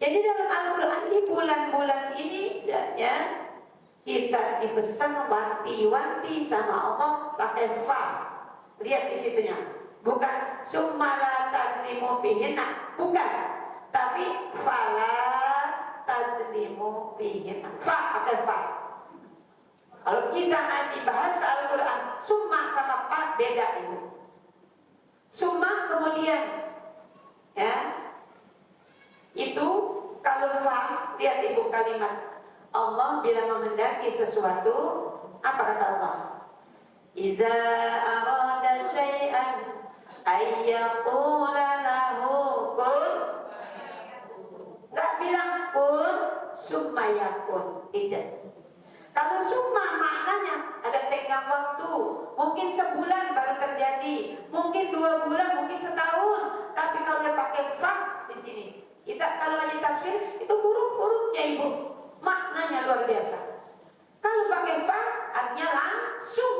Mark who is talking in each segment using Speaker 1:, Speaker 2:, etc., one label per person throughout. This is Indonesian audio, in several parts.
Speaker 1: Jadi dalam Al-Quran di bulan-bulan ini ya kita dipesan wanti-wanti sama Allah pakai fa. Lihat di situnya. Bukan summa la tazlimu fihinna, bukan. Tapi fala tazlimu fihinna. Fa pakai fa. Kalau kita nanti bahasa Al-Quran, summa sama fa beda itu. Summa kemudian ya itu kalau fa, lihat ibu kalimat Allah bila menghendaki sesuatu, apa kata Allah? Iza arada syai'an ayyaqula lahu kun. Gak bilang kun summa yakun, tidak. Kalau summa maknanya ada tenggang waktu, mungkin sebulan baru terjadi, mungkin 2 bulan, mungkin setahun. Tapi kalau dia pakai fa di sini, kita kalau lagi tafsir itu huruf-hurufnya ibu, maknanya luar biasa. Kalau pakai fa artinya langsung.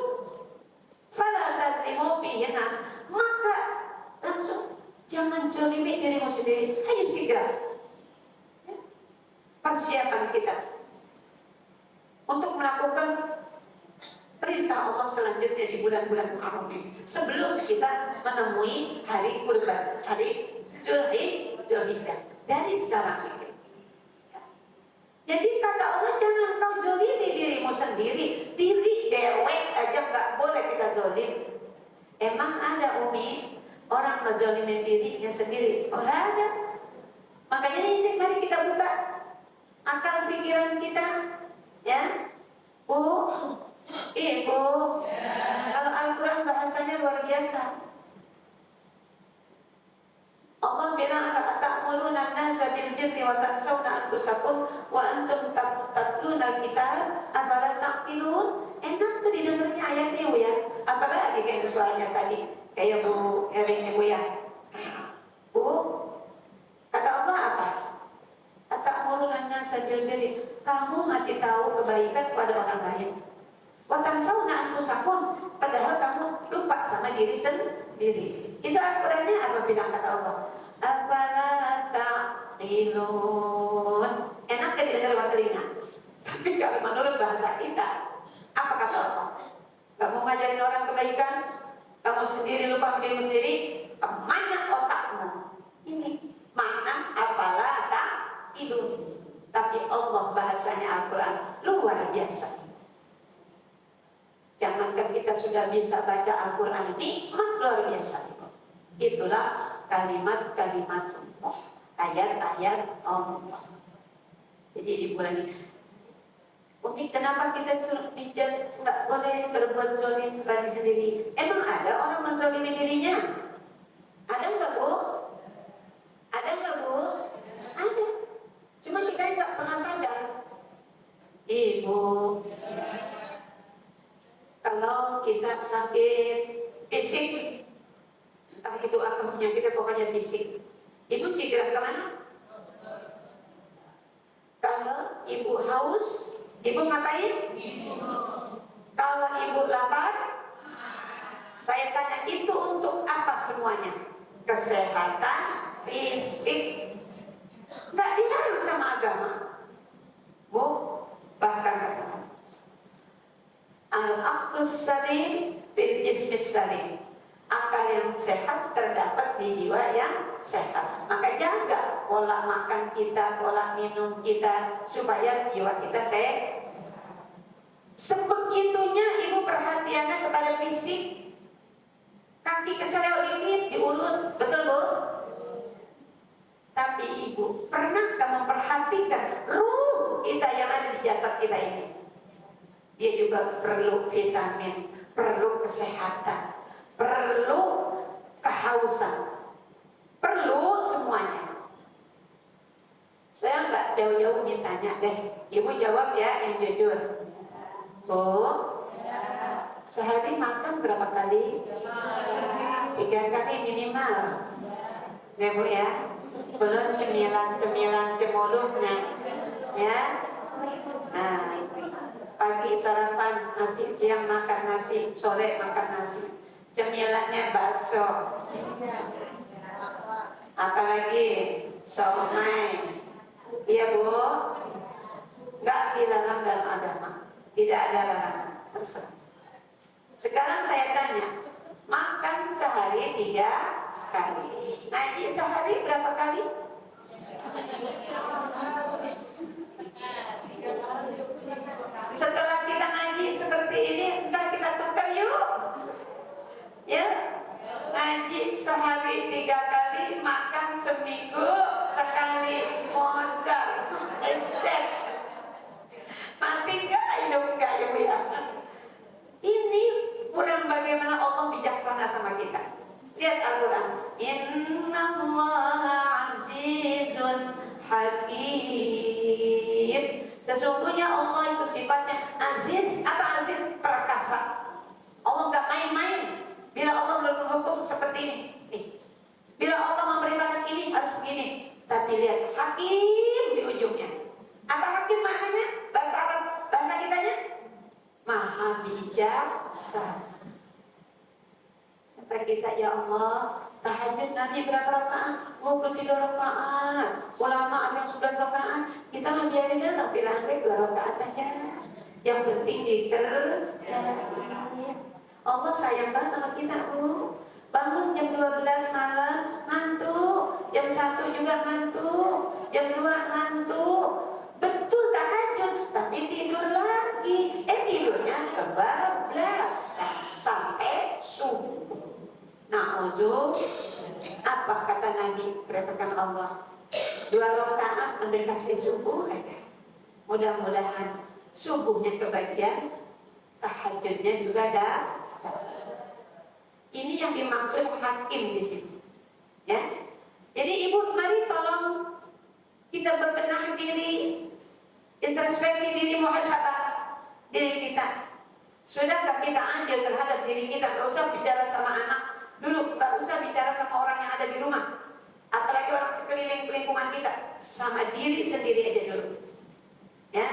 Speaker 1: Fala tazlimu fihinna, maka langsung jangan zalimi dirimu sendiri. Ayo segera persiapan kita untuk melakukan perintah Allah selanjutnya di bulan-bulan Muharram ini, sebelum kita menemui hari kurban, hari Dzulhijjah dari sekarang ini. Jadi kata Allah, jangan kau zolimi dirimu sendiri. Diri dewek aja nggak boleh kita zolim. Emang ada Umi orang ngezolimin dirinya sendiri? Oh ada. Makanya ini mari kita buka akal pikiran kita. Ya, Bu, Ibu, kalau Al-Quran bahasanya luar biasa. Allah bilang ta'muruna an-nasa bil birri wa tansawna anfusakum wa antum tatluna al-kitab afala taqilun. Enak tuh didengarnya ayatnya, Bu ya. Apalagi kayak suaranya tadi, kayak Bu Erin Ibu ya. Bu, kata Allah apa? Ta'muruna an-nasa bil birri, kamu masih tahu kebaikan kepada orang lain. Wa tansawna anfusakum, padahal kamu lupa sama diri sendiri. Itu Al-Qurannya apa bilang kata Allah? Afala taqilun. Enak kan didengar sama telinga. Tapi kalau menurut bahasa kita, apa kata Allah? Gak mau ngajarin orang kebaikan, kamu sendiri lupa dirimu sendiri. Kemana otakmu? Ini mana afala taqilun. Tapi Allah bahasanya Al-Quran luar biasa. Jangankan kita sudah bisa baca Al-Quran, nikmat luar biasa. Itulah kalimat-kalimat Allah, ayat-ayat Allah. Jadi di bulan ini, Umi, kenapa kita nggak boleh berbuat zolim bagi sendiri? Emang ada orang menzolimi dirinya? Ada nggak, Bu? Ada nggak, Bu? Ada. Cuma kita nggak pernah sadar. Ibu, kalau kita sakit fisik, entah itu apa penyakitnya, pokoknya fisik, ibu segera kemana? Kalau ibu haus, ibu ngapain? Kalau ibu lapar, saya tanya, itu untuk apa semuanya? Kesehatan fisik. Nggak dilarang sama agama, Bu. Bahkan katakan al-aqlus salim bil jismis salim, akal yang sehat terdapat di jiwa yang sehat. Maka jaga pola makan kita, pola minum kita, supaya jiwa kita sehat. Sebegitunya ibu perhatiannya kepada fisik. Kaki keseleo dikit diurut, betul, Bu? Tapi ibu, pernahkah memperhatikan ruh kita yang ada di jasad kita ini? Dia juga perlu vitamin, perlu kesehatan, perlu kehausan, perlu semuanya. Saya nggak jauh-jauh mintanya deh, ibu jawab ya yang jujur. Bu, sehari makan berapa kali? 3 kali minimal. Ya, Bu ya. Belum cemilan-cemilan cemoluknya, ya. Nah, pagi sarapan nasi, siang makan nasi, sore makan nasi, cemilannya bakso, apalagi somai, Iya Bu, nggak dilarang dalam agama, tidak ada larangan, terserah. Sekarang saya tanya, makan sehari 3 kali, ngaji sehari berapa kali? Setelah kita ngaji seperti ini, sekarang kita tukar yuk, ya. Ngaji sehari 3 kali, makan seminggu sekali, modal. Estet. Mati enggak, hidup enggak ya Bu ya? Ini kurang bagaimana Allah bijaksana sama kita. Lihat Al-Quran. Innallaha azizun hakim. Sesungguhnya Allah itu sifatnya aziz. Apa aziz? Perkasa. Allah enggak main-main. Bila Allah berhukum seperti ini, nih. Bila Allah memberitakan ini harus begini. Tapi lihat hakim di ujungnya. Apa hakim maknanya? Bahasa Arab, bahasa kitanya maha bijaksana. Kata kita, ya Allah, tahajud Nabi berapa rakaat? 23 rakaat. Ulama ada yang 11 rakaat. Kita membiarin orang bilang 2 rakaat aja. Yang penting dikerjakan. Allah sayang banget sama kita Bu. Bangun jam 12 malam ngantuk, jam 1 juga ngantuk, jam 2 ngantuk. Betul tahajud, tapi tidur lagi. Tidurnya kebablasan sampai subuh. Na'udzu. Apa kata Nabi? Beritakan Allah 2 rakaat mendekati subuh aja. Mudah-mudahan subuhnya kebagian, tahajudnya juga ada. Ini yang dimaksud hakim di sini, ya. Jadi Ibu, mari tolong kita berbenah diri, introspeksi diri, muhasabah diri kita. Sudahkah kita adil terhadap diri kita? Gak usah bicara sama anak dulu, gak usah bicara sama orang yang ada di rumah, apalagi orang sekeliling lingkungan kita, sama diri sendiri aja dulu, ya.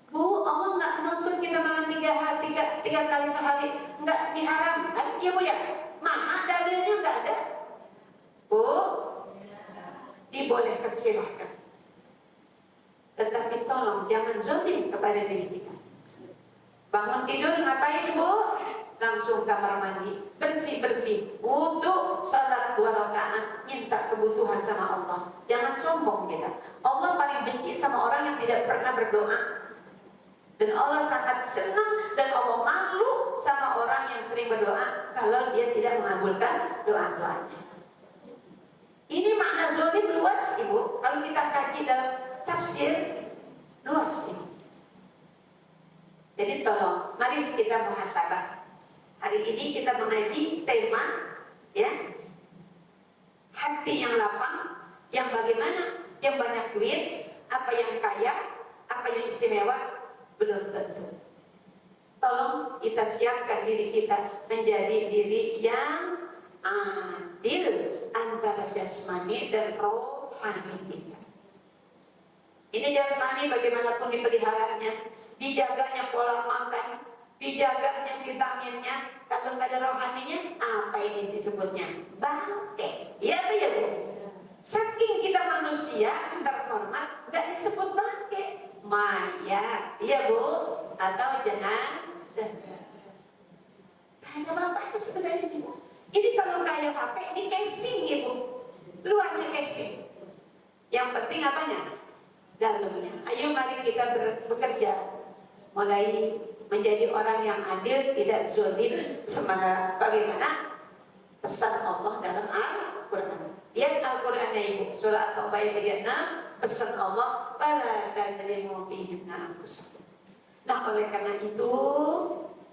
Speaker 1: Bu, Allah nggak menuntut kita makan 3 kali sehari, nggak diharamkan, ya Bu ya. Mana dalilnya? Nggak ada. Bu, dibolehkan, silahkan. Tetapi tolong jangan zalim kepada diri kita. Bangun tidur ngapain Bu? Langsung kamar mandi, bersih-bersih, wudu, salat 2 rakaat, minta kebutuhan sama Allah. Jangan sombong kita. Allah paling benci sama orang yang tidak pernah berdoa. Dan Allah sangat senang dan Allah malu sama orang yang sering berdoa kalau dia tidak mengabulkan doa-doanya. Ini makna zalim luas Ibu. Kalau kita kaji dalam tafsir, luas Ibu. Jadi tolong, mari kita muhasabah. Hari ini kita mengaji tema, ya, hati yang lapang, yang bagaimana, yang banyak duit, apa yang kaya, apa yang istimewa. Belum tentu. Tolong kita siapkan diri kita menjadi diri yang adil antara jasmani dan rohani kita. Ini jasmani bagaimanapun dipeliharanya, dijaganya pola makan, dijaganya vitaminnya. Kalau nggak ada rohaninya, apa ini disebutnya? Bangke. Iya apa ya Bu? Saking kita manusia terhormat, nggak disebut bangke, mayat, iya Bu, atau jenazah. Kayak bapaknya sebenarnya ini Bu. Ini kalau kayak HP, ini casing Ibu, luarnya casing. Yang penting apanya? Dalamnya. Ayo mari kita bekerja, mulai menjadi orang yang adil, tidak zalim, semangat bagaimana pesan Allah dalam Al-Quran. Lihat Al-Qurannya Ibu, surah At-Taubah ayat 36, pesan Allah, wala tadzlimu fihinna anfusakum. Nah, oleh karena itu,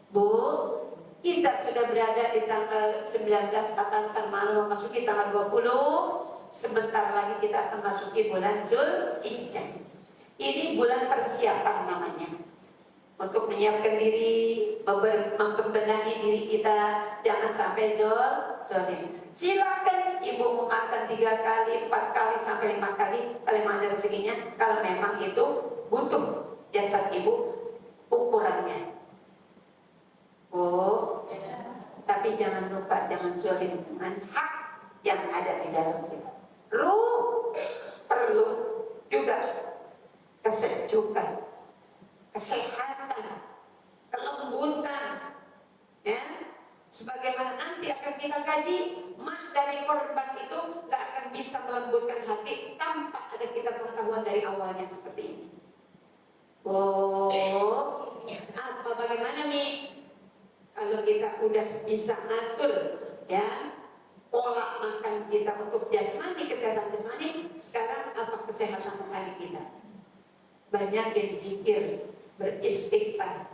Speaker 1: Bu, kita sudah berada di tanggal 19, akan malam memasuki tanggal 20. Sebentar lagi kita akan masuki bulan Zulhijjah. Ini bulan persiapan namanya. Untuk menyiapkan diri, membenahi diri kita, jangan sampai zalim. Silakan Ibu mau makan 3 kali, 4 kali, sampai 5 kali, kalau ada rezekinya, kalau memang itu butuh jasad Ibu ukurannya. Oh, tapi jangan lupa, jangan zalim dengan hak yang ada di dalam kita. Ruh perlu juga kesejukan, kesehatan, kelembutan, ya. Sebagaimana nanti akan kita kaji, mah dari korban itu gak akan bisa melembutkan hati tanpa ada kita pengetahuan dari awalnya seperti ini. Oh, bagaimana nih kalau kita udah bisa ngatur, ya, pola makan kita untuk jasmani, kesehatan jasmani. Sekarang apa kesehatan rohani kita? Banyakin zikir, beristighfar,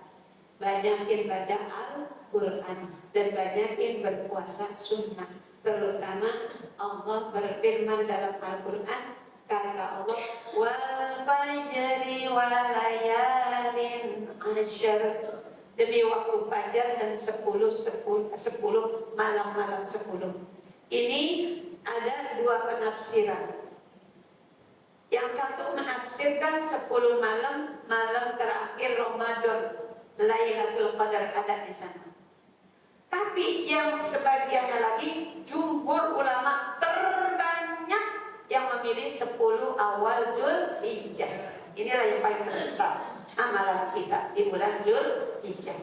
Speaker 1: banyakin baca Al-Quran, dan banyakin berpuasa sunnah. Terutama Allah berfirman dalam Al-Quran, kata Allah, wal fajri wal layalin asyr, demi waktu fajar dan 10 malam-malam 10. Ini ada dua penafsiran. Yang satu menafsirkan 10 malam terakhir Ramadan, Lailatul Qadar ada di sana. Tapi yang sebagiannya lagi, jumhur ulama terbanyak yang memilih 10 awal Zulhijjah. Inilah yang paling terbesar amalan kita di bulan Zulhijjah.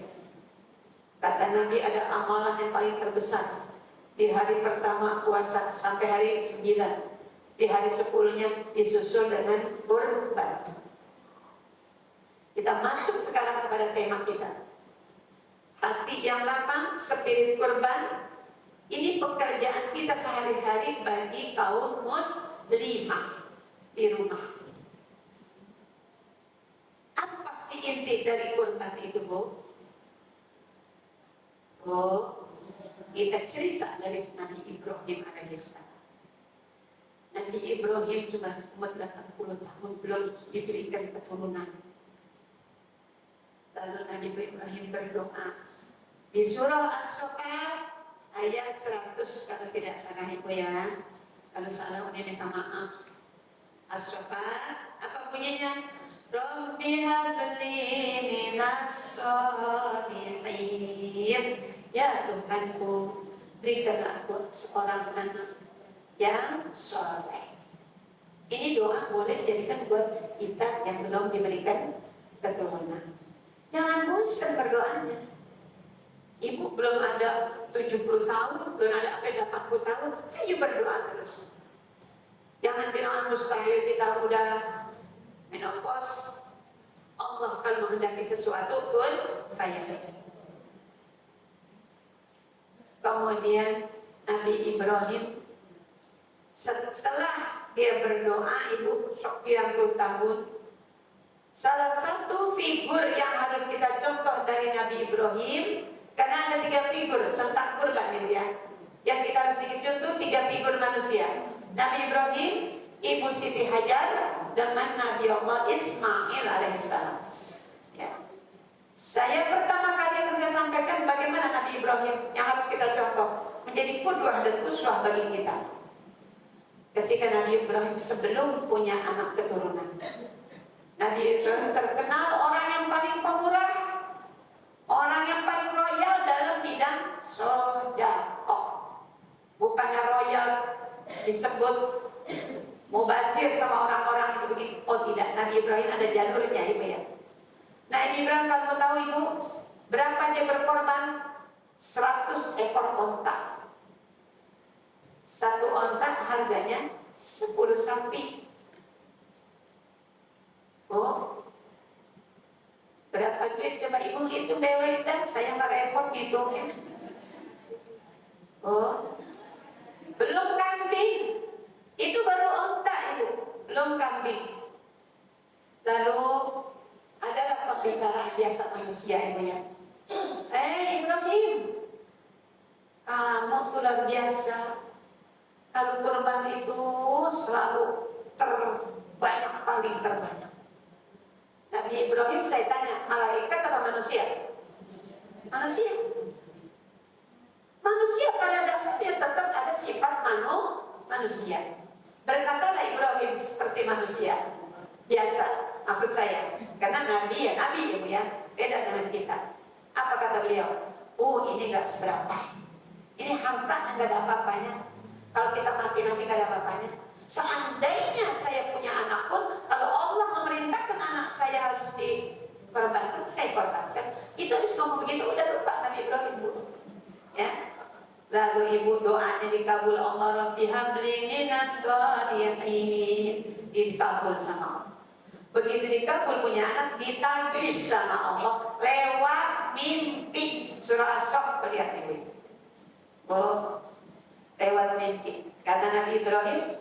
Speaker 1: Kata Nabi, ada amalan yang paling terbesar di hari pertama puasa sampai hari 9. Di hari 10-nya disusul dengan kurban. Kita masuk sekarang kepada tema kita. Hati yang lapang, spirit kurban. Ini pekerjaan kita sehari-hari bagi kaum muslimah di rumah. Apa sih inti dari kurban itu, Bu? Kita cerita dari Nabi Ibrahim alaihissalam. Nabi Ibrahim sudah umur 80 tahun belum diberikan keturunan. Lalu Nabi Ibrahim berdoa di surah As-Saffat ayat 100 kalau tidak salah, Ibu ya. Kalau salah Umi minta maaf. As-Saffat apa bunyinya? Rabbi habli minas sholihin. Ya Tuhanku, berikanlah aku seorang anak yang soleh. Ini doa boleh dijadikan buat kita yang belum diberikan keturunan. Jangan bosan berdoanya. Ibu belum ada 70 tahun, belum ada apa 80 tahun, ayo berdoa terus. Jangan bilang mustahil kita udah menopause. Allah akan menghendaki sesuatu pun kayak. Kemudian Nabi Ibrahim setelah dia berdoa, Ibu, sekian puluh tahun, salah satu figur yang harus kita contoh dari Nabi Ibrahim, karena ada 3 figur tentang kurban ya, yang kita harus contoh 3 figur manusia. Nabi Ibrahim, Ibu Siti Hajar, dengan Nabi Allah Ismail alaihissalam. Ya. Saya pertama kali akan saya sampaikan bagaimana Nabi Ibrahim yang harus kita contoh, menjadi qudwah dan uswah bagi kita. Ketika Nabi Ibrahim sebelum punya anak keturunan, Nabi Ibrahim terkenal orang yang paling pemurah, orang yang paling royal dalam bidang sedekah. Bukannya royal disebut mubazir sama orang-orang itu begitu. Oh tidak, Nabi Ibrahim ada jalurnya, Ibu ya. Nabi Ibrahim, kamu tahu Ibu, berapa dia berkorban? 100 ekor onta. Satu onta harganya 10 sapi. Oh, berapa duit coba Ibu hitung dewek dah, saya nggak repot ngitungnya. Oh, belum kambing, itu baru onta Ibu, belum kambing. Lalu adalah pembicaraan biasa manusia Ibu ya. Ibrahim, kamu tuh luar biasa. Kalau kurban itu selalu terbanyak, paling terbanyak. Nabi Ibrahim, saya tanya, malaikat apa manusia? Manusia. Manusia pada dasarnya tetap ada sifat manusia. Berkatalah Ibrahim seperti manusia biasa, maksud saya. Karena Nabi ya Nabi ya, beda dengan kita. Apa kata beliau? Ini nggak seberapa. Ini harta nggak ada apa-apanya. Kalau kita mati nanti gak ada apa-apanya. Seandainya saya punya anak pun, kalau Allah memerintahkan ngomong begitu udah lupa Nabi Ibrahim, Bu. Ya. Lalu ibu doanya dikabul Allah, Rabbi habli minas sholihin, dikabul sama Allah. Begitu dikabul punya anak, ditagih sama Allah lewat mimpi. Surah As-Saff, lihat ibu. Oh, lewat mimpi. Kata Nabi Ibrahim,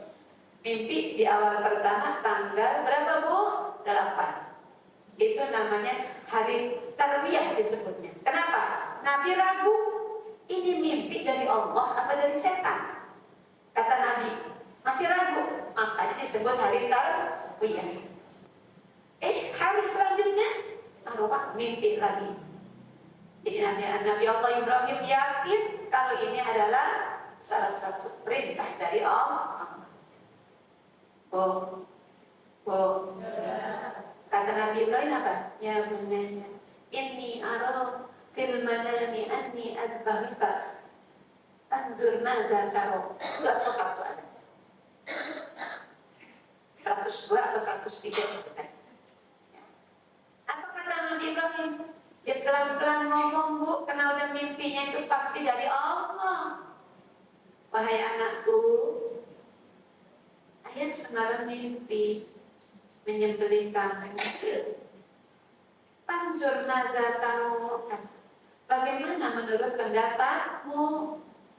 Speaker 1: mimpi di awal pertama tanggal berapa, Bu? 8. Itu namanya hari tarbiyah disebutnya. Kenapa? Nabi ragu, ini mimpi dari Allah apa dari setan? Kata Nabi, masih ragu, makanya disebut hari tarbiyah. Hari selanjutnya Arwah mimpi lagi. Jadi Nabi Allah Ibrahim yakin kalau ini adalah salah satu perintah dari Allah. Kata Nabi Ibrahim apa? Ya bunayya, inni ara fil manami anni azbahuka anzur maza taro. Enggak sokat tuh ada 102 atau 103. Apa kata Nabi Ibrahim? Dia pelan-pelan ngomong, Bu, karena udah mimpinya itu pasti dari Allah. Wahai anakku, ayah semalam mimpi menyembelih kamu. Panjur nazatamu, bagaimana menurut pendapatmu?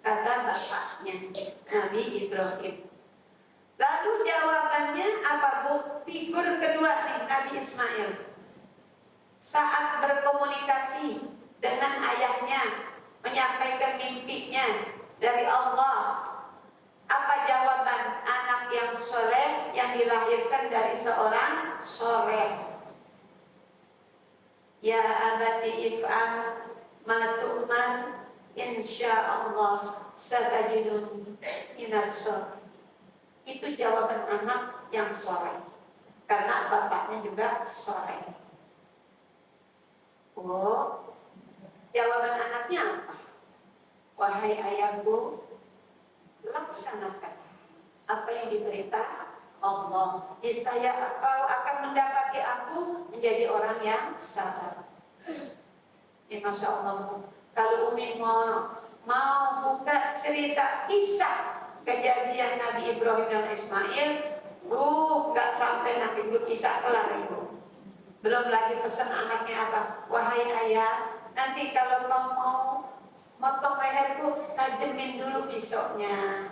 Speaker 1: Kata bapaknya Nabi Ibrahim. Lalu jawabannya apa, Bu? Figur kedua nih, Nabi Ismail. Saat berkomunikasi dengan ayahnya, menyampaikan mimpinya dari Allah, apa jawaban anak yang soleh yang dilahirkan dari seorang soleh? Ya abati if'al ma tu'man insyaallah satajidun minas sholihin. Itu jawaban anak yang soleh, karena bapaknya juga soleh. Oh, jawaban anaknya apa? Wahai ayahku, laksanakan apa yang diberitakan Allah. Niscaya kau akan mendapati aku menjadi orang yang sabar. Ya, Masya Allah. Kalau Umi mau buka cerita kisah kejadian Nabi Ibrahim dan Ismail, nggak sampai Nabi Isa kelar itu. Belum lagi pesan anaknya apa? Wahai ayah, nanti kalau kau mau motong leherku, tajemin dulu pisaunya.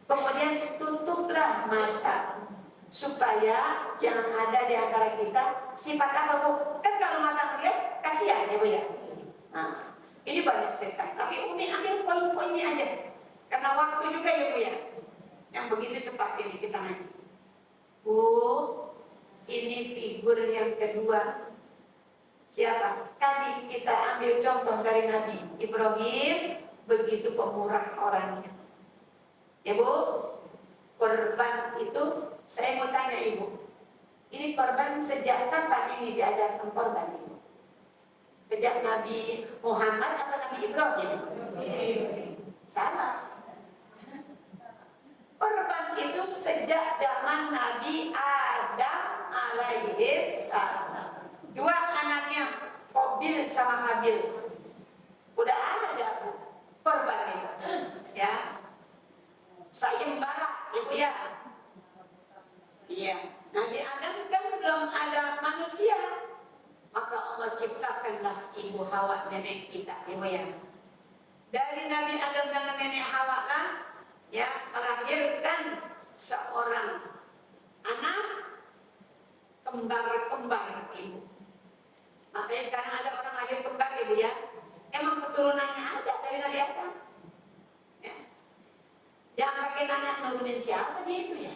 Speaker 1: Kemudian tutuplah mata supaya yang ada di antara kita sifat apa, Bu? Kan kalau mata ngeliat kasihan ya, Bu ya. Nah, ini banyak cerita, tapi Umi ambil poin-poinnya aja. Karena waktu juga ya, Bu ya. Yang begitu cepat ini kita ngaji. Bu, ini figur yang kedua. Siapa? Tadi kita ambil contoh dari Nabi Ibrahim, begitu pemurah orangnya. Ya, Bu, korban itu, saya mau tanya Ibu, ini korban sejak kapan ini diadakan korban Ibu? Sejak Nabi Muhammad apa Nabi Ibrahim? Salah. Korban itu sejak zaman Nabi Adam alaihissalam. Dua anaknya, Qabil sama Habil. Udah ada, Bu, korban itu. Ya. Sayembara, Ibu ya. Iya. Nabi Adam kan belum ada manusia. Maka Allah ciptakanlah Ibu Hawa, nenek kita, Ibu ya. Dari Nabi Adam dengan nenek Hawa lah, ya, melahirkan seorang anak kembar-kembar Ibu. Makanya sekarang ada orang lahir kembar, Ibu ya. Emang keturunannya ada dari Nabi Adam. Ya. Jangan pakai nanya nurunin siapa dia itu ya.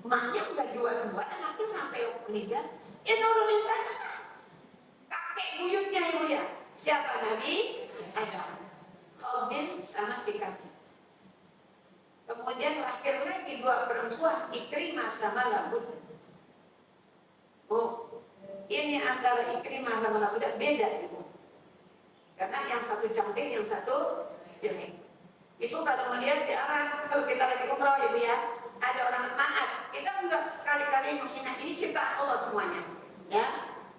Speaker 1: Emaknya udah dua-dua, anaknya sampai meninggal. Ya nurunin sana. Kakek buyutnya Ibu ya. Siapa? Nabi Adam. Qabil sama si Kabil. Kemudian lahir lagi dua perempuan, Ikrimah sama Labudah. Oh, ini antara Ikrimah sama Labudah beda Ibu. Karena yang satu cantik, yang satu jelek. Ibu kalau melihat di Arab, kalau kita lagi umroh Ibu ya, ada orang maaf. Kita enggak sekali-kali menghina, ini ciptaan Allah semuanya. Ya,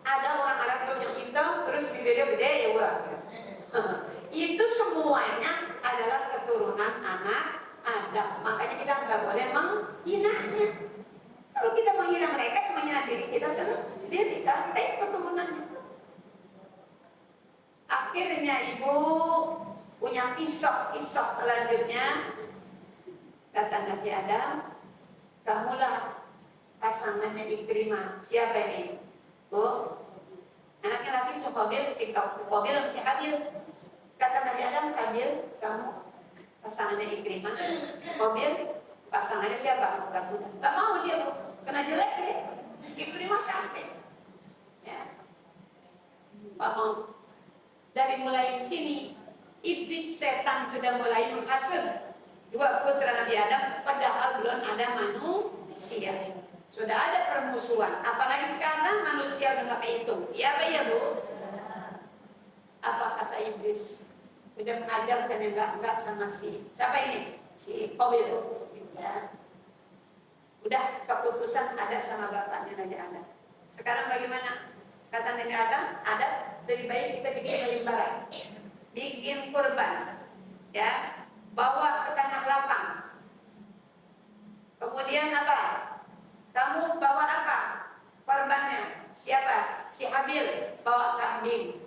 Speaker 1: Ada orang Arab yang hitam, terus bibirnya gede ya wah. Itu semuanya adalah keturunan anak Adam. Makanya kita nggak boleh menghinanya. Kalau kita menghina mereka, menghina diri kita sendiri. Karena kita itu keturunannya. Akhirnya ibu punya kisah selanjutnya. Kata Nabi Adam, kamulah pasangannya Ikrimah. Siapa ini? Bu, anaknya lagi si Qabil, si Qabil, si Habil. Kata Nabi Adam, Habil, kamu pasangannya Ikrimah. Qabil, pasangannya siapa? Gak mau dia, Bu. Kena jelek dia. Ikrimah cantik. Ya. Gak mau. Dari mulai sini, iblis setan sudah mulai menghasut dua putra Nabi Adam, padahal belum ada manusia. Sudah ada permusuhan. Apalagi sekarang manusia udah nggak kehitung. Iya apa ya Bu? Apa kata iblis? Udah mengajarkan yang enggak sama siapa ini? Si Qabil. Ya. Udah keputusan ada sama bapaknya Nabi Adam. Sekarang bagaimana? Kata Nabi Adam, ada lebih baik kita bikin bayi-bayi, bikin kurban, ya, bawa ke tanah lapang. Kemudian apa? Kamu bawa apa? Korbannya siapa? Si Habil bawa kambing,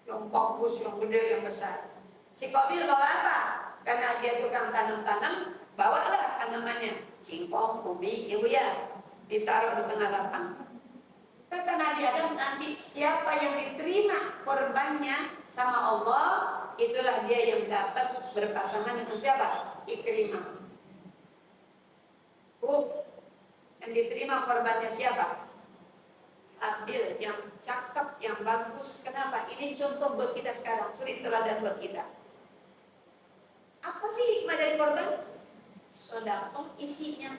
Speaker 1: yang bagus, yang gede, yang besar. Si Qabil bawa apa? Karena dia tukang tanam-tanam, bawalah tanamannya, singkong, ubi, ya, ditaruh di tengah lapang. Kata Nabi Adam, nanti siapa yang diterima korbannya sama Allah, itulah dia yang dapat berpasangan dengan siapa? Ikrimah. Yang diterima korbannya siapa? Habil, yang cakep, yang bagus. Kenapa? Ini contoh buat kita sekarang, suri teladan buat kita. Apa sih hikmah dari korban? Sedekah isinya.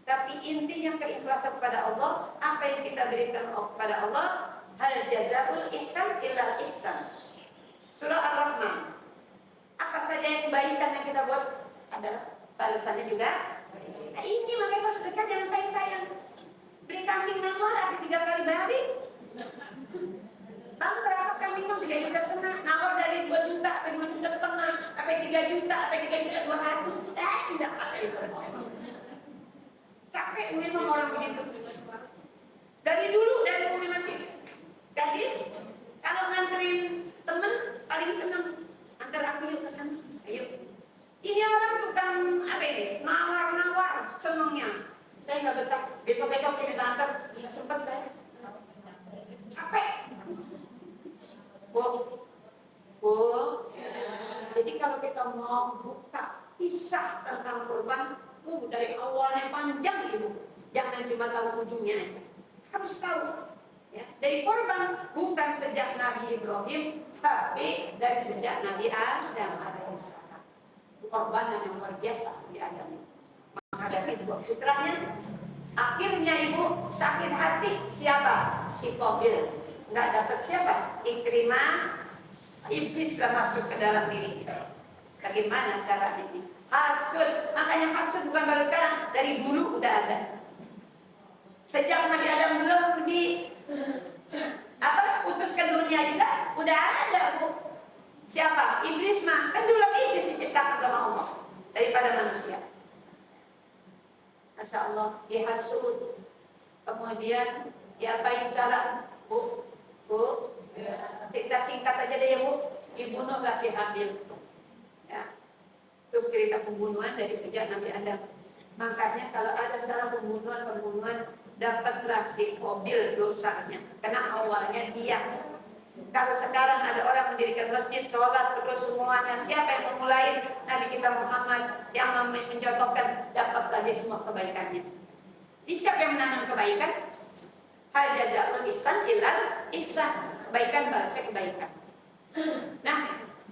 Speaker 1: Tapi intinya keikhlasan kepada Allah. Apa yang kita berikan kepada Allah, hal jazaul ihsan illa ihsan. Surah Ar-Rahman. Apa saja yang kebaikan yang kita buat adalah balasannya juga. Nah, ini makanya kalau sedekah jangan sayang-sayang. Beli kambing nawar, apa 3 kali balik. Bang, berapa kambing bang? 3,5 juta. Nawar dari 2 juta, apa 2,5 juta, apa 3 juta, apa 3,2 juta. Tidak kali. Capek memang orang begitu. Dari dulu, dari Umi masih gadis, kalau nganterin temen paling seneng, antar aku yuk ke sana, ayo. Ini orang tukang apa ini? Nawar-nawar senengnya. Saya nggak betah. Besok-besok kita antar, nggak sempat saya. Capek. Bu. Jadi kalau kita mau buka kisah tentang kurban, dari awalnya panjang ibu, jangan cuma tahu ujungnya aja, harus tahu. Ya, dari korban bukan sejak Nabi Ibrahim, tapi dari sejak Nabi Adam alaihissalam. Korban yang luar biasa di Adam menghadapi dua putranya. Akhirnya ibu sakit hati. Siapa? Si Qabil. Nggak dapat siapa? Ikrimah. Iblis lah masuk ke dalam diri kita. Bagaimana caranya ini? Hasud. Makanya hasud bukan baru sekarang, dari dulu udah ada. Sejak Nabi Adam belum utus ke dunia juga udah ada bu. Siapa? Iblis mah. Kan dulu iblis diciptakan sama Allah daripada manusia. Masya Allah, dihasud. Kemudian diapain cara? Bu, cerita singkat aja deh ya bu. Dibunuhlah si Habil. Ya. Itu cerita pembunuhan dari sejak Nabi Adam. Makanya kalau ada sekarang pembunuhan, dapatlah si Qabil dosanya. Karena awalnya dia. Kalau sekarang ada orang mendirikan masjid, sholat, terus semuanya, siapa yang memulai? Nabi kita Muhammad yang mencontohkan, dapatlah dia semua kebaikannya. Jadi siapa yang menanam kebaikan? Hal jazaa'ul ihsan ilal ihsan. Kebaikan balasnya kebaikan. Nah,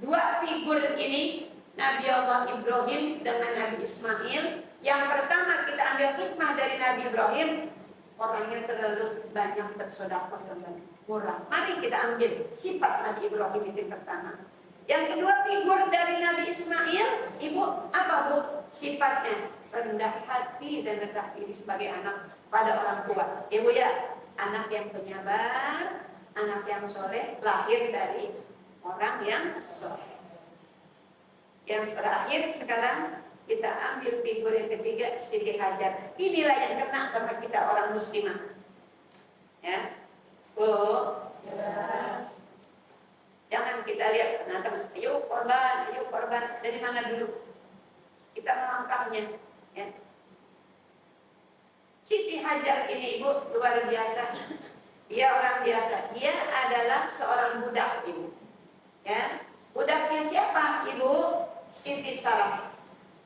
Speaker 1: dua figur ini, Nabi Allah Ibrahim dengan Nabi Ismail. Yang pertama kita ambil hikmah dari Nabi Ibrahim, orangnya terlalu banyak bersedekah dan banyak murah. Mari kita ambil sifat Nabi Ibrahim itu yang pertama. Yang kedua figur dari Nabi Ismail, ibu apa bu? Sifatnya rendah hati dan rendah diri sebagai anak pada orang tua. Ibu ya, anak yang penyabar, anak yang soleh, lahir dari orang yang soleh. Yang terakhir sekarang kita ambil figur yang ketiga, Siti Hajar. Inilah yang kena sama kita orang muslimah. Ya, jangan kita lihat penantang, ayo korban, dari mana dulu kita melangkahnya. Ya. Siti Hajar ini ibu luar biasa. Dia orang biasa. Dia adalah seorang budak ibu. Ya, budaknya siapa ibu? Siti Sarah,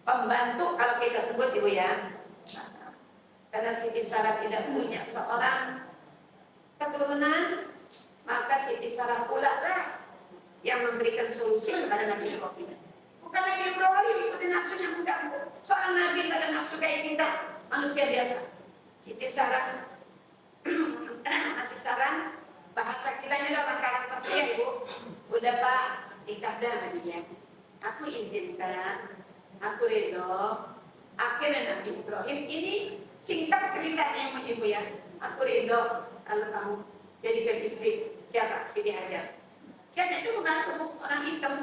Speaker 1: pembantu kalau kita sebut ibu ya. Karena Siti Sarah tidak punya seorang keturunan, maka Siti Sarah pula lah yang memberikan solusi kepada Nabi Ibrahim. Bukan Nabi Ibrahim ikutin nafsunya, enggak. Seorang Nabi tak ada nafsu kayak kita, manusia biasa. Siti Sarah masih saran, bahasa kita ini orang Karang Satria ibu. Udah Pak, nikah dah sama dia. Aku izinkan, aku ridho. Akhirnya Nabi Ibrahim ini singkat ceritanya ibu ya. Aku ridho kalau kamu jadikan istri siapa? Siti Hajar. Siti Hajar itu bukan orang hitam,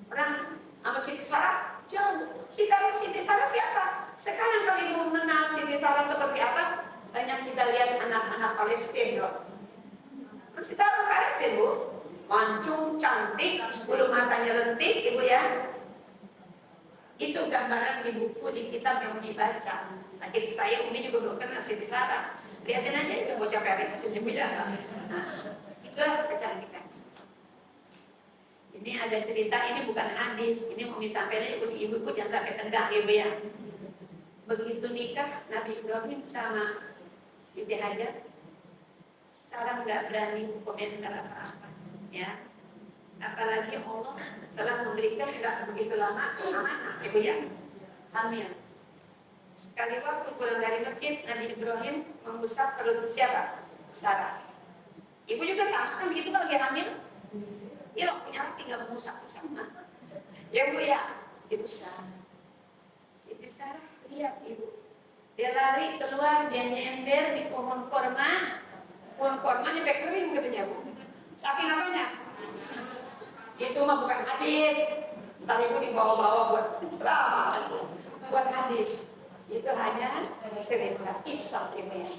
Speaker 1: orang sama Siti Sarah jauh. Siti Sarah siapa? Sekarang kalau ibu mengenal Siti Sarah seperti apa? Banyak kita lihat anak-anak Palestina loh. Kita orang Palestina bu, mancung, cantik, bulu matanya lentik ibu ya. Itu gambaran di buku, di kitab yang dibaca. Nah, jadi saya Umi juga belum kenal Siti Sarah. Lihatin aja itu bocah Palestina ibu ya. Nah, itulah kecantikan. Ini ada cerita, ini bukan hadis, ini Umi sampaikan ibu jangan sampai tegak ibu ya. Begitu nikah Nabi Ibrahim sama Siti Hajar, Sarah nggak berani komentar apa-apa, ya. Apalagi Allah telah memberikan nggak begitu lama amanah, ibu ya, hamil. Sekali waktu pulang dari masjid, Nabi Ibrahim mengusap perut siapa? Sarah. Ibu juga sama kan begitu kalau lagi hamil? Ya lo punya hati nggak mengusap sama. Ya bu ya, ibu Sarah. Siti Sarah lihat ibu. Dia lari keluar, dia nyender di pohon korma. Pohon korma nyampe kering katanya bu. Saking apanya? Itu mah bukan hadis. Ntar ibu dibawa-bawa buat ceramah, buat hadis. Itu hanya cerita kisah ini ya.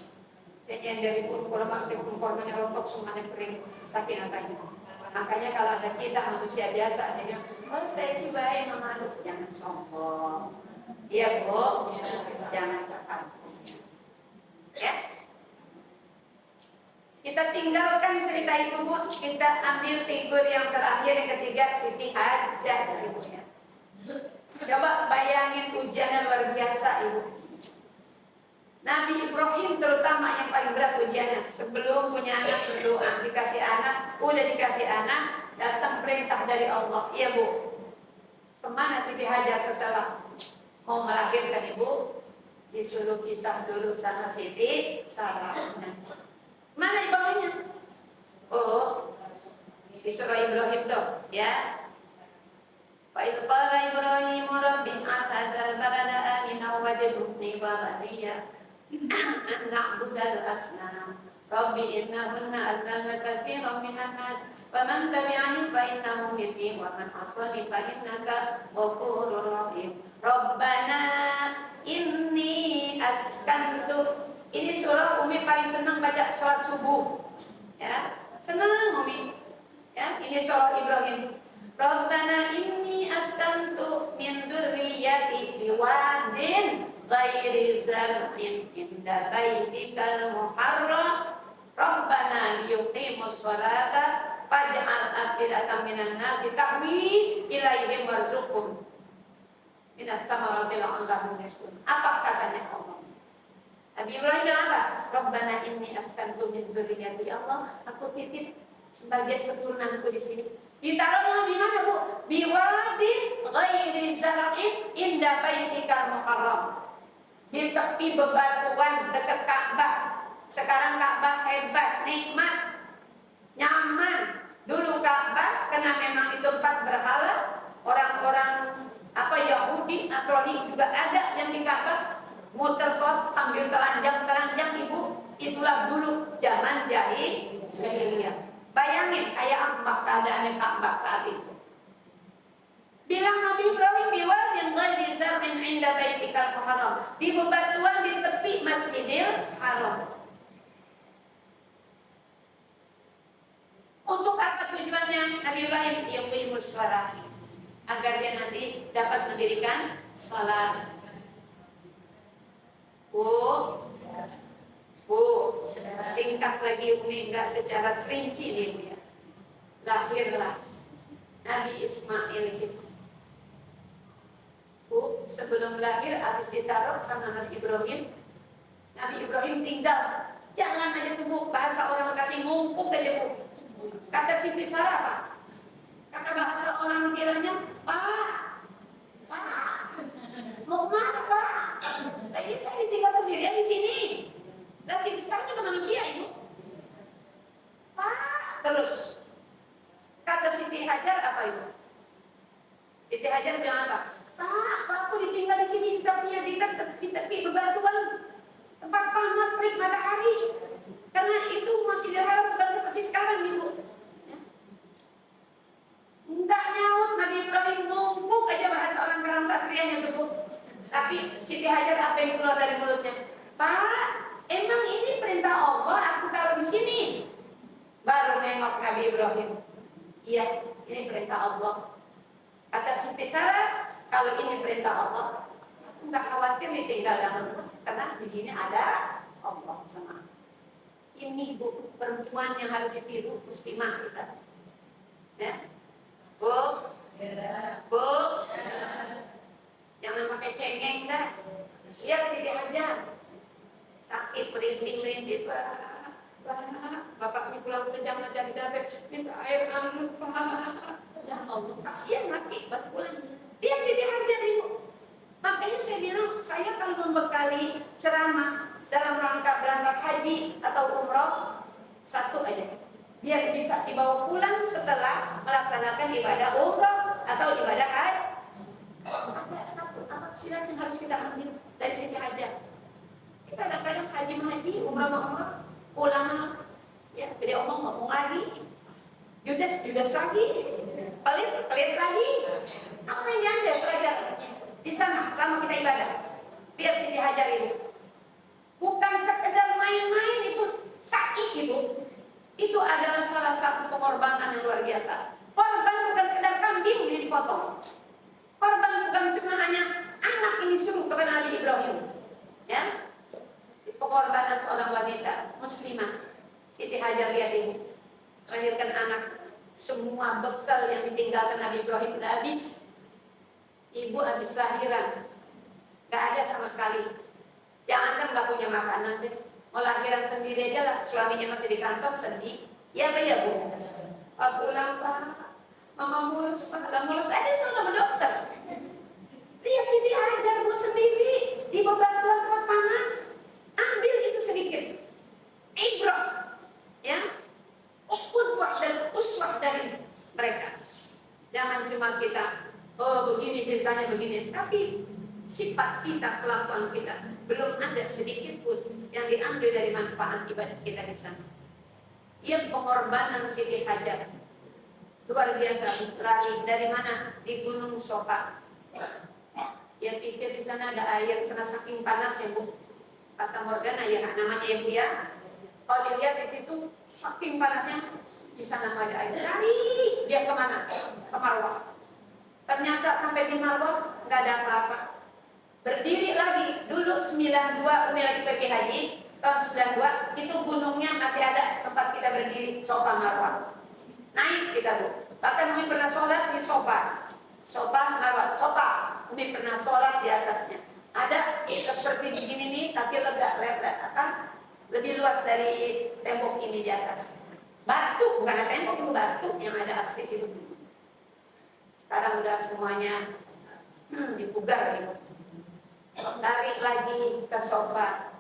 Speaker 1: Dia nyender di pohon korma, pohon kormanya rontok semuanya kering. Saking apanya? Makanya kalau ada kita manusia biasa, dia bilang, oh saya sih baik mama, jangan sombong. Iya bu, jangan cepat. Ya, kita tinggalkan cerita itu bu. Kita ambil figur yang terakhir, yang ketiga, Siti Hajar ibu ya. Coba bayangin ujiannya luar biasa ibu. Nabi Ibrahim terutama yang paling berat ujiannya. Sebelum punya anak berdoa, dikasih anak, udah dikasih anak, datang perintah dari Allah. Iya bu, kemana Siti Hajar setelah mau melahirkan ibu? Disuruh pisah dulu sama Siti Sarah. Mana dibawanya? Oh, di surah Ibrahim tuh, ya. Wa idh qala Ibrahim rabbi ij'al hadzal balada aminan waj'alni wa baniya an na'budal asnam. Rabbi innahunna adlalna katsiran minan nas wa man tabi'ani fa innahu minni wa man 'asani fa innaka ghafurur rahim. Rabbana inni askantu. Ini surah Umi paling senang baca sholat subuh, ya, senang Umi, ya. Ini surah Ibrahim. Rabbana inni askantu min dzurriyyati biwadin ghairi zar'in inda baitikal muharram. Rabbana liyuqimus sholata faj'al afidatan minan nasi tahwi ilaihim warzuqhum minat samaratil la'allahum yashkurun. Apa katanya Allah? Nabi Ibrahim bilang apa? Rabbana inni askantu min dzurriyyati. Ya Allah, aku titip sebagian keturunanku di sini. Ditaruhnya di mana bu? Biwadin ghairi zar'in inda baitikal muharram. Di tepi bebatuan dekat Ka'bah. Sekarang Ka'bah hebat, nikmat, nyaman. Dulu Ka'bah karena memang itu tempat berhala, orang-orang Yahudi, Nasrani juga ada yang di Ka'bah muter kot sambil telanjang ibu. Itulah dulu zaman jahiliyah. Bayangin kayak apa keadaannya Ka'bah saat itu. Bilang Nabi Ibrahim, biwadin ghairi zar'in 'inda baitikal haram, di bebatuan di tepi Masjidil Haram. Untuk apa tujuannya? Nabi Ibrahim yuqimus shalah, agar dia nanti dapat mendirikan salat. Singkat lagi Umi, enggak secara rinci nih ya. Lahirlah Nabi Ismail di situ. Sebelum lahir habis ditaruh sama Nabi Ibrahim. Nabi Ibrahim tinggal, jangan aja tuh Bu, bahasa orang Bekasi ngumpuk aja Bu. Kata Siti Sarah apa? Kata bahasa orang kiranya, Pak, mau kemana Pak? Tadi saya ditinggal sendirian di sini. Nah Siti Sarah juga manusia Ibu. Pak, terus kata Siti Hajar apa Ibu? Siti Hajar bilang apa? Pak, aku ditinggal di sini di tepi bebatuan, tempat panas terik matahari. Karena itu masih Haram, bukan seperti sekarang Ibu. Enggak nyaut, Nabi Ibrahim numpuk aja bahasa orang Karangsatrianya tuh Bu. Tapi Siti Hajar apa yang keluar dari mulutnya? Pak, emang ini perintah Allah, aku taruh di sini. Baru nengok Nabi Ibrahim. Iya, ini perintah Allah. Kata Siti Sarah, kalau ini perintah Allah, aku nggak khawatir ditinggal dalam rumah, karena di sini ada Allah sama. Ini Bu, perempuan yang harus ditiru muslimah kita. Ya, Bu, jangan pakai cengeng dah. Lihat Siti Hajar, sakit merinding-merinding Pak. Bapaknya pulang kerja macam capek, minta air hangat Pak. Ya Allah, kasihan mati buat pulang. Lihat Siti Hajar Ibu. Makanya saya bilang, saya kalau membekali ceramah dalam rangka berangkat haji atau umroh, satu aja, biar bisa dibawa pulang setelah melaksanakan ibadah umroh atau ibadah haji. Ada satu amat silat yang harus kita ambil dari Siti Hajar. Kita kadang-kadang haji umroh, pulang ya, jadi ngomong lagi, judes lagi, pelit lagi. Apa yang diambil pelajaran di sana sama kita ibadah? Lihat Siti Hajar ini, bukan sekedar main-main, itu sa'i Ibu. Itu adalah salah satu pengorbanan yang luar biasa. Korban bukan sekedar kambing ini dipotong. Korban bukan cuma hanya anak ini suruh kepada Nabi Ibrahim. Ya, pengorbanan seorang wanita muslimah. Siti Hajar lihat Ibu, melahirkan anak, semua bekal yang ditinggalkan Nabi Ibrahim sudah habis. Ibu habis lahiran, gak ada sama sekali. Jangankan gak punya makanan deh, mau lahiran sendiri aja lah, suaminya masih di kantor sedih. Ya Pak ya Bu, Pak pulang Pak, Mama mulus Pak, gak mulus aja sama dokter. Lihat Siti Hajar Bu sendiri di bebatuan tempat panas, ambil itu sedikit, ibrah, ya, qudwah dan uswah dari mereka. Jangan cuma kita, oh begini ceritanya begini, tapi sifat kita, kelakuan kita belum ada sedikit pun yang diambil dari manfaat ibadah kita di sana. Yang pengorbanan Siti Hajar luar biasa. Dari mana? Di Gunung Sopa. Yang pikir di sana ada air karena saking panasnya Bu. Kata Morgana ya namanya yang dia. Kalau dilihat di situ saking panasnya, di sana nggak ada air. Cari dia kemana? Ke Marwah. Ternyata sampai di Marwah nggak ada apa-apa. Berdiri lagi, dulu 92 Umi lagi pergi haji, tahun 92 itu gunungnya masih ada tempat kita berdiri, Sofa Marwah. Naik kita Bu, bahkan Umi pernah sholat di Sofa Marwah, Sofa Umi pernah sholat di atasnya. Ada seperti begini nih, tapi lebih luas dari tembok ini di atas. Batu, bukan ada tembok, itu batu yang ada asli situ. Sekarang udah semuanya dipugar gitu. Tarik lagi ke Sofa.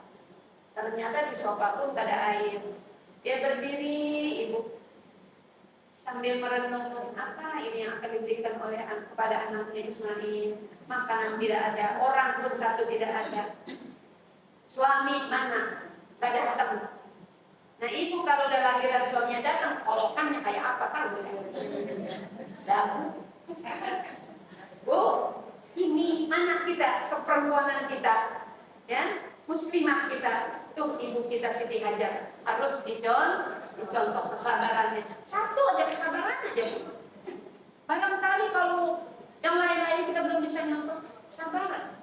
Speaker 1: Ternyata di Sofa pun tak ada air. Dia berdiri Ibu sambil merenung apa ini yang akan diberikan oleh kepada anaknya Ismail. Makanan tidak ada, orang pun satu tidak ada. Suami mana? Tak datang. Nah ibu kalau udah lahiran suaminya datang, kolokannya kayak apa tahu? Dagu. Bu, ini anak kita, keperempuanan kita, ya, muslimah kita, tuh ibu kita Siti Hajar harus dicontoh kesabarannya. Satu aja kesabaran aja bu. Barangkali kalau yang lain-lain kita belum bisa nyontoh, sabaran.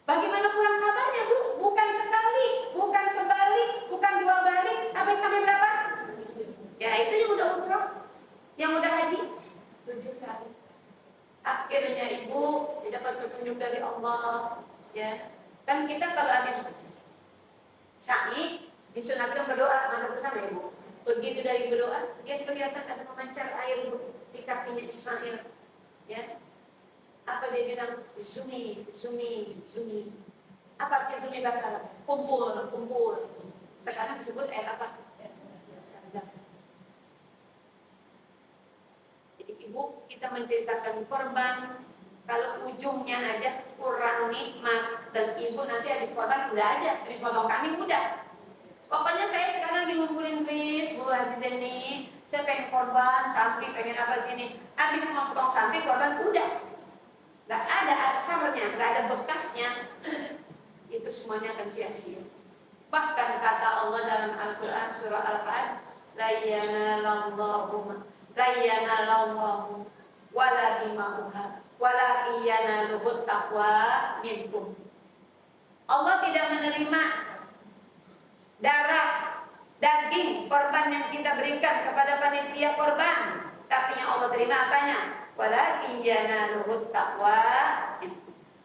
Speaker 1: Bagaimana kurang sabarnya bu? Bukan sekali, bukan sebalik, bukan dua balik, tapi sampai berapa? Ya itu yang udah umroh, yang udah haji 7 kali. Akhirnya ibu dapat petunjuk dari Allah, ya. Kan kita kalau habis sa'i disunatkan berdoa, mana besar ya ibu? Begitu dari berdoa, dia kelihatan ada memancar air bu, di kakinya Ismail, ya. Apa dia bilang? Sumi. Apa artinya sumi bahasa Arab? Kumpul. Sekarang disebut air apa? Zam-zam. Jadi ibu kita menceritakan korban, kalau ujungnya aja kurang nikmat dan ibu nanti habis korban udah aja, habis potong kambing udah. Pokoknya saya sekarang ngumpulin duit Bu Haji Zeni, saya pengen korban sapi, pengen apa sini, habis mau potong sapi korban udah. Gak ada asalnya, gak ada bekasnya, itu semuanya akan sia-sia. Bahkan kata Allah dalam Al-Quran surah Al-Fat, la yanalallahu wala dima'uha wala yanaluhut taqwa minkum. Allah tidak menerima darah, daging korban yang kita berikan kepada panitia korban, tapi yang Allah terima apanya? Walakin yanaluhut taqwa,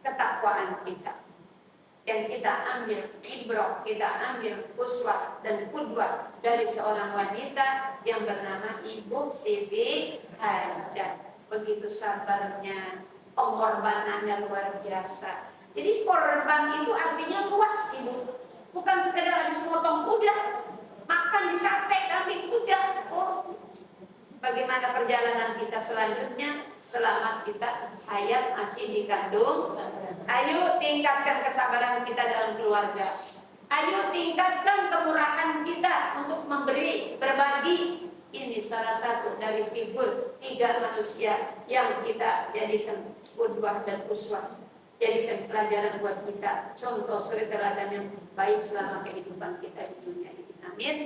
Speaker 1: ketakwaan kita. Yang kita ambil ibrah, kita ambil uswah dan qudwah dari seorang wanita yang bernama Ibu Siti Hajar. Begitu sabarnya, pengorbanannya luar biasa. Jadi korban itu artinya luas ibu, bukan sekedar habis potong udah, makan di sate kambing udah. Oh, bagaimana perjalanan kita selanjutnya selama kita hayat masih dikandung? Ayo tingkatkan kesabaran kita dalam keluarga. Ayo tingkatkan kemurahan kita untuk memberi, berbagi. Ini salah satu dari figur 3 manusia yang kita jadikan qudwah dan uswah. Jadikan pelajaran buat kita, contoh suri teladan yang baik selama kehidupan kita di dunia ini. Amin.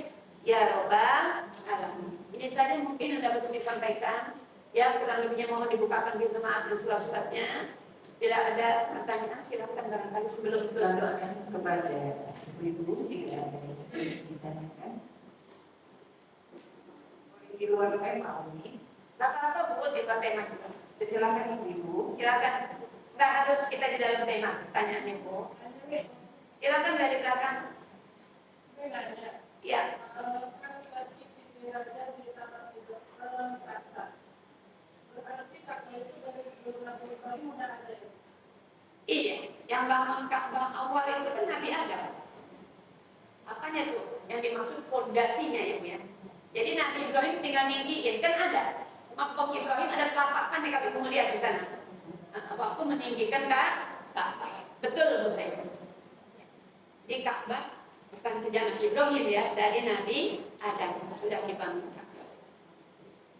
Speaker 1: Ya Robbal Alamin. Ini saja mungkin yang dapat kami sampaikan. Ya kurang lebihnya mohon dibukakan pintu maaf dan surat-suratnya. Tidak ada pertanyaan, silakan barangkali sebelum doa
Speaker 2: kepada ibu tidak ada yang ditanyakan. Di luar tema ini,
Speaker 1: apa-apa bu di luar tema juga.
Speaker 2: silakan ibu.
Speaker 1: Silakan. Nggak harus kita di dalam tema pertanyaannya bu. Silakan dari belakang. Ya. Iya, yang bangun Ka'bah awal itu kan Nabi Adam. Apanya tuh? Yang dimaksud pondasinya ya Bu ya. Jadi Nabi Ibrahim tinggal ninggiin, kan ada. Makam Ibrahim ada telapak di kalau ibu lihat di sana. Waktu meninggikan Ka'bah. Betul Bu saya. Di Ka'bah bukan sejak Ibrahim ya, dari Nabi Adam sudah dibangun Ka'bah.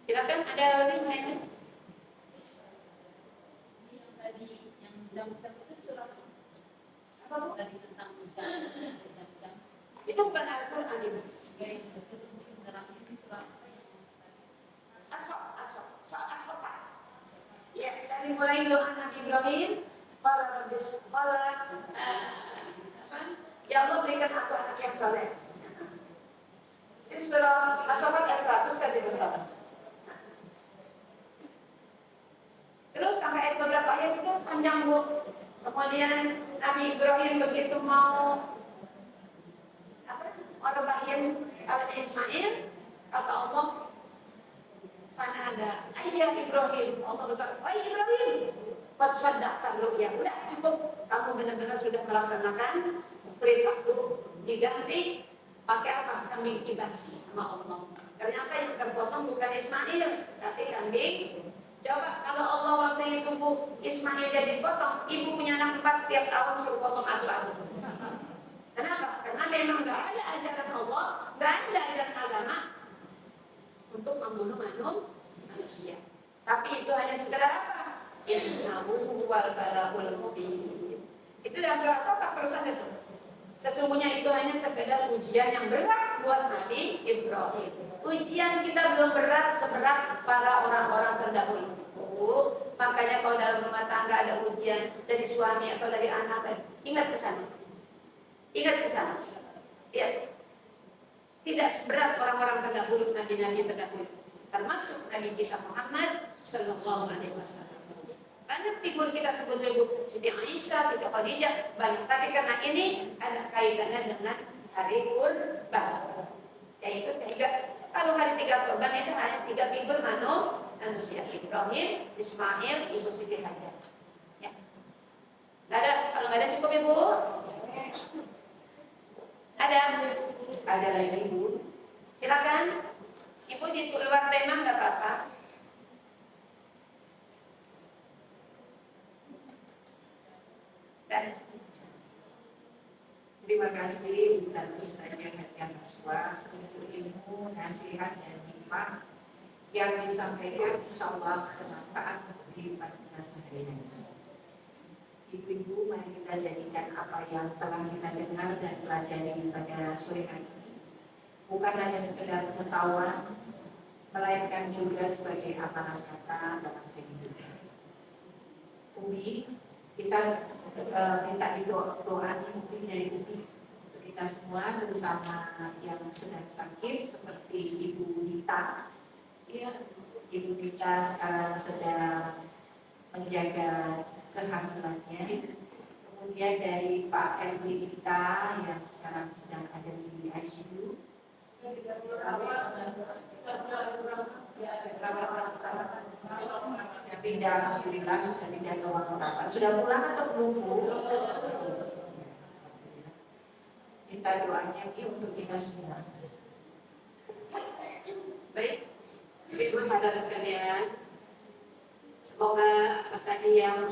Speaker 1: Silakan ada lagi yang lainnya.
Speaker 3: Yang tadi yang jam-jam itu surat apa bu? Tadi tentang jam-jam.
Speaker 1: Itu bukan Al-Quran ibu.
Speaker 3: Ya itu ini surat apa yang
Speaker 1: Asok. Ya, dari mulai doa Nabi Ibrahim, ya Allah berikan aku anak yang soleh. Ini surah As-Saffat ayat 100 kan itu sahabat. Terus sampai ayat beberapa ayat itu panjang bu. Kemudian Nabi Ibrahim begitu mau orbahin anak Ismail, kata Allah, mana ada ayah Ibrahim, Allah berkata, oh Ibrahim, qad saddaqta ru'ya, udah cukup, kamu benar-benar sudah melaksanakan perintahku, diganti pakai apa? Kambing kibas sama Allah. Ternyata yang terpotong bukan Ismail, tapi kambing. Coba kalau Allah waktu itu Bu Ismail jadi potong, ibu punya anak 4 tiap tahun suruh potong adu-adu. Kenapa? Karena Karena memang nggak ada ajaran Allah, nggak ada ajaran agama untuk membunuh manusia. Tapi itu hanya sekedar apa? Innahu wal balagul mubin. Itu dalam surah Safa terusan itu. Sesungguhnya itu hanya sekedar ujian yang berat buat Nabi Ibrahim. Ujian kita belum berat seberat para orang-orang terdahulu itu. Makanya kalau dalam rumah tangga ada ujian dari suami atau dari anak, ingat ke sana. Ingat ke sana. Ya. Tidak seberat orang-orang terdahulu, nabi-nabi terdahulu. Termasuk Nabi kita Muhammad Sallallahu Alaihi Wasallam. Banyak figur kita sebut-sebut Siti Aisyah, Siti Khadijah, banyak. Tapi karena ini ada kaitannya dengan hari Kurban. Yaitu kalau hari 3 Kurban itu hanya 3 figur manusia. Ibrahim, Ismail, Ibu Siti Hajar. Ya. Nggak ada, kalau nggak ada cukup Ibu? Ada?
Speaker 2: Ada lagi Bu?
Speaker 1: Silakan. Ibu di luar tema nggak apa-apa. Dan
Speaker 2: Terima kasih Ustaz Ustazah Hajar Maswa untuk ilmu, nasihat dan hikmah yang disampaikan, insyaallah bermanfaat untuk kehidupan kita sehari-hari. Ibu-ibu, mari kita jadikan apa yang telah kita dengar dan pelajari pada sore hari ini bukan hanya sekedar pengetahuan, melainkan juga sebagai amalan kata dalam kehidupan. Umi, kita minta doa mungkin dari Umi untuk kita semua, terutama yang sedang sakit seperti Ibu Dita.
Speaker 1: ya,
Speaker 2: Ibu Dita sekarang sedang menjaga kehamilannya. Kemudian dari Pak RW kita yang sekarang sedang ada di ICU. Sudah pindah, alhamdulillah sudah pindah ke ruang perawat. Sudah pulang atau belum Bu? Minta doanya untuk kita semua.
Speaker 1: baik. Ibu saudara sekalian, semoga apa tadi yang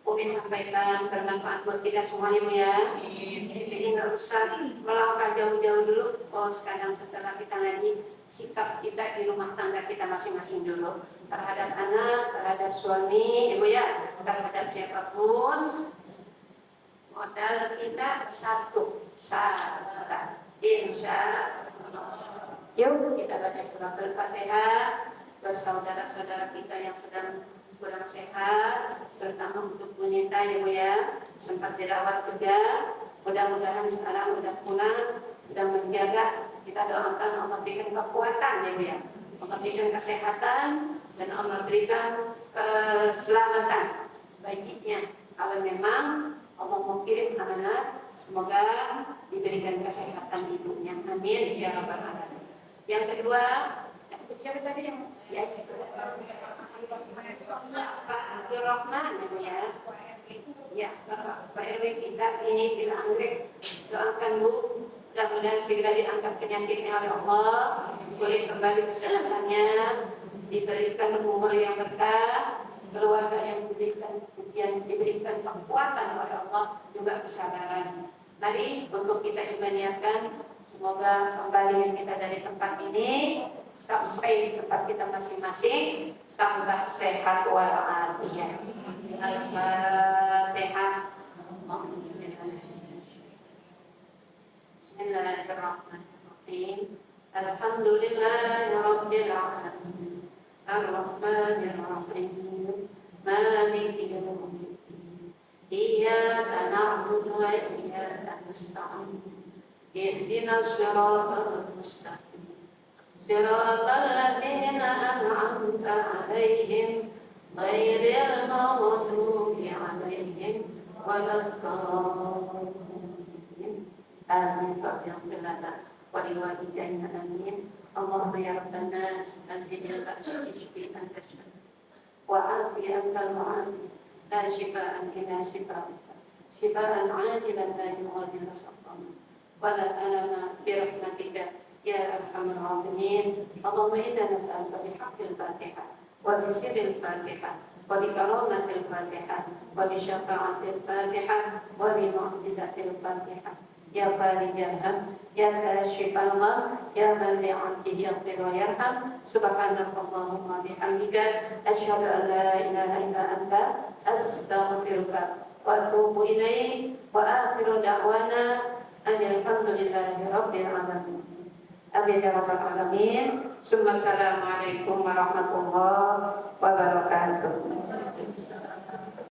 Speaker 1: Umi sampaikan bermanfaat buat kita semuanya Bu ya. Jadi nggak usah melangkah jauh-jauh dulu. Oh sekarang setelah kita ngaji, sikap kita di rumah tangga kita masing-masing dulu terhadap anak, terhadap suami, Ibu ya, terhadap siapapun. Modal kita satu, sabar, insya Allah. Yuk kita baca surat Al-Fatihah buat saudara-saudara kita yang sedang kurang sehat, terutama untuk wanita ya Bu ya, sempat dirawat juga. Mudah-mudahan sekarang sudah pulang, sudah menjaga. Kita doakan Allah berikan kekuatan ya Bu ya, Allah berikan kesehatan dan Allah berikan keselamatan baginya. Kalau memang Allah mau kirim amanat, semoga diberikan kesehatan ibunya. Amin ya rabbal alamin. Yang kedua, yang siapa tadi yang ya? Pak Abdul Rahman ya Bu ya. Ya, Bapak RW kita ini bila anggrek, doakan Bu, mudah-mudahan segera diangkat penyakitnya oleh Allah, boleh kembali kesehatannya, diberikan umur yang berkah, keluarga yang diberikan ujian, diberikan kekuatan oleh Allah, juga kesabaran. Mari untuk kita juga niatkan, semoga kembali kita dari tempat ini sampai di tempat kita masing-masing tambah sehat walafiat. Al-Fatihah. Bismillahirrahmanirrahim. Alhamdulillahirabbil alamin. Ar-Rahmanir Rahim. Maliki yaumiddin. Iyyaka na'budu wa iyyaka nasta'in. Ihdinas siratal mustaqim. Siratal ladzina an'amta 'alaihim ghairil maghdubi 'alaihim waladdallin. Amin. Rabbil lana wa liwalidayna amin. Allahumma ya rabban nas anzil al-ba'sa isfi anta syaf wa afi antal mu'afi la shifaan illa shifauka shifaan 'ajilan la yughadiru saqama wa la alama bi rahmatika ya arhamar rahimin. Allahumma inna nas'aluka bi haqqil Fatihah wa bi sirril Fatihah wa bi karamatil Fatihah wa bi syafa'atil Fatihah wa bi mu'jizatil Fatihah يا فارج الهم يا كاشف الغم يا من بعبده يغفر ويرحم سبحانك اللهم بحمدك أشهد أن لا إله إلا أنت أستغفرك وأتوب إليك وآخر دعوانا أن الحمد لله رب العالمين آمين يا رب العالمين ثم السلام عليكم ورحمة الله وبركاته.